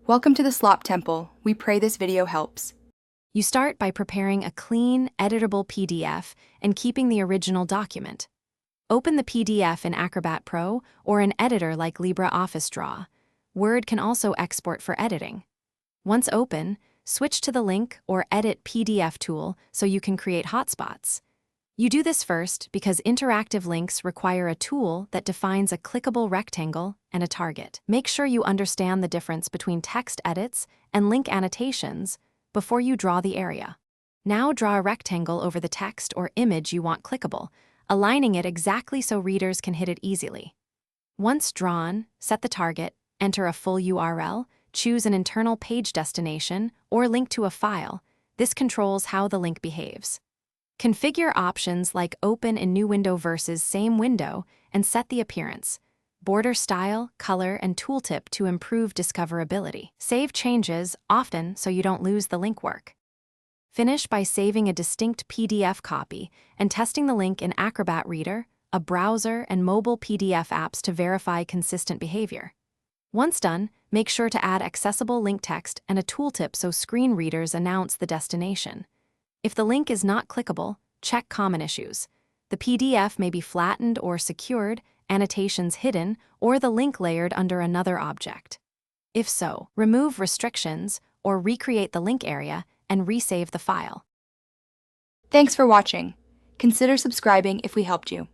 Welcome to the Slop Temple. We pray this video helps. You start by preparing a clean, editable PDF and keeping the original document. Open the PDF in Acrobat Pro or an editor like LibreOffice Draw. Word can also export for editing. Once open, switch to the Link or Edit PDF tool so you can create hotspots. You do this first because interactive links require a tool that defines a clickable rectangle and a target. Make sure you understand the difference between text edits and link annotations before you draw the area. Now draw a rectangle over the text or image you want clickable, aligning it exactly so readers can hit it easily. Once drawn, set the target, enter a full URL, choose an internal page destination, or link to a file. This controls how the link behaves. Configure options like Open in New Window versus Same Window and set the appearance, border style, color, and tooltip to improve discoverability. Save changes often so you don't lose the link work. Finish by saving a distinct PDF copy and testing the link in Acrobat Reader, a browser, and mobile PDF apps to verify consistent behavior. Once done, make sure to add accessible link text and a tooltip so screen readers announce the destination. If the link is not clickable, check common issues. The PDF may be flattened or secured, annotations hidden, or the link layered under another object. If so, remove restrictions or recreate the link area and resave the file. Thanks for watching. Consider subscribing if we helped you.